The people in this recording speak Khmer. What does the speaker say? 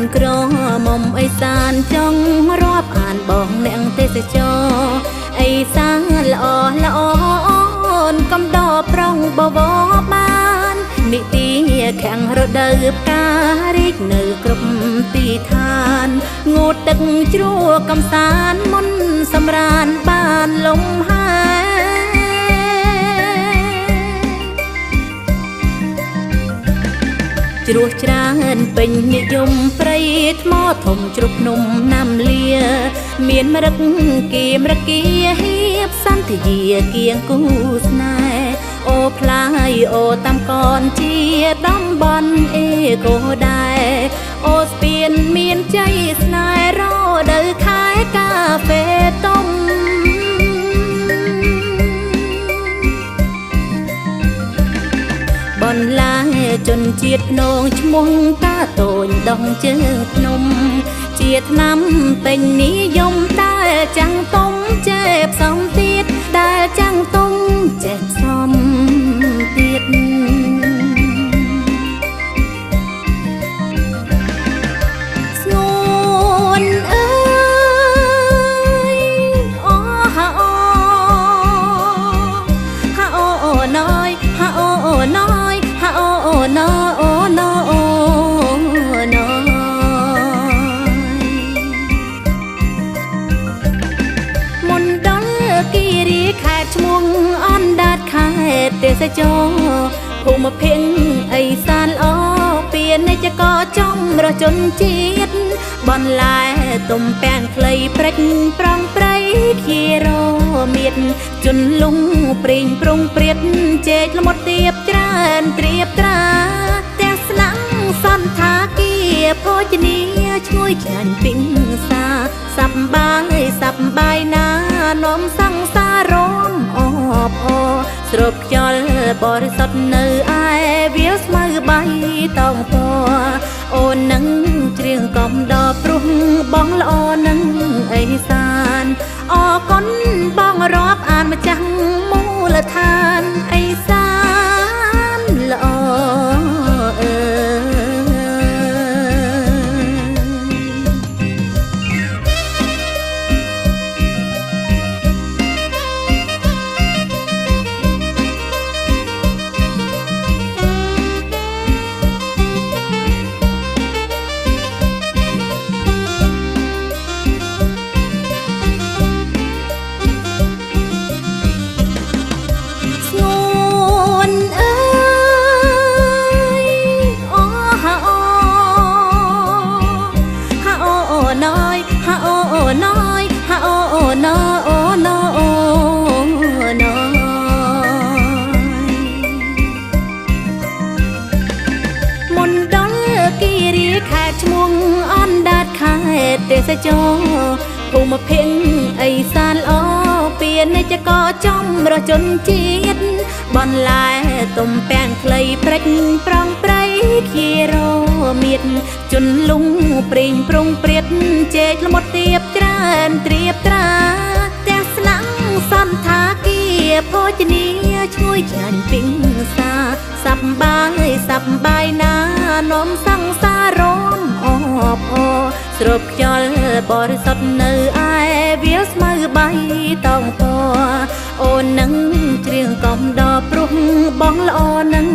នក្រមុំអេសានចង់រាប់អានបងអ្នកទេសចរអេសានល្អល្អអូនកំដរប្រងបវបាននិទាខាងរដូវផ្ការីកនៅគ្រប់ទីឋានងូតទឹកជ្រោះកំសាន្តមុនសម្រានបានលំហើជ្រោះច្រើនពេញនិយមព្រៃថ្មធំជ្រុកភ្នំណាំលាមានមរឹកគីមរគាហៀបសន្ធាគៀងគូស្នេហ៍អូផ្លាយអូតាមកនជាតំបន់អេកូដែរអូស្ពានមានใจស្នេហ៍រដូវខែកាហ្វេតុំបន្លាជនជាតិភ្នងឈ្មោះតាតូនដងជើងភ្នំជាថ្នាំពេញនិយមដែលចាំងតុំចេបសំទៀតដែលចាំងតុំចេបសំទៀតស្ងួនអើយអូហាអូហាអូអូណយហាអូអូណយអូណូអូណូអូណូមណ្ឌលគិរីខេត្តឈ្មោះអណ្ដាតខេត្តទេសចរភូមិភាគអេសានល្អពាណិជ្ជករចំរជនជាតិបន្លែទុំពាំងខ្លីព្រិចប្រងប្រៃខៀរមៀតជន់លុងព្រីងប្រុងព្រាតចេកល្មុតទៀបច្រើនត្រៀបត្រាផ្ទះស្នាក់សន្តាគារភោជនីឈ្ងុយឆ្ងាញ់ពីងសាសប្បាយណានាំសង្សារមអបអស្រូបខ្យល់បរិសុទ្ធនៅឯវាស្មៅបៃតងពណ៌អូននឹងច្រៀងកំដរព្រោះបងល្អនឹងអេសានអរគុណបងរាប់អានម្ចាស់មូលដ្ឋានអេសានល្អអើទេសចរភូមិភាគអេសានល្អពាណិជ្ជករចំរជនជាតិបន្លែទុំពាំងខ្លីព្រិចប្រងប្រៃខៀរមៀតជន់លុងព្រីងប្រុងព្រាតចេកល្មុតទៀបច្រើនត្រៀបត្រាផ្ទះស្នាក់សន្តាគារភោជនីឈ្ងុយឆ្ងាញ់ពីងសាសប្បាយណានាំសង្សារមអបអស្រូបខ្យល់បរិសុទ្ធនៅឯវាស្មៅបៃតងពណ៌អូននឹងច្រៀងកំដរព្រោះបងល្អនឹង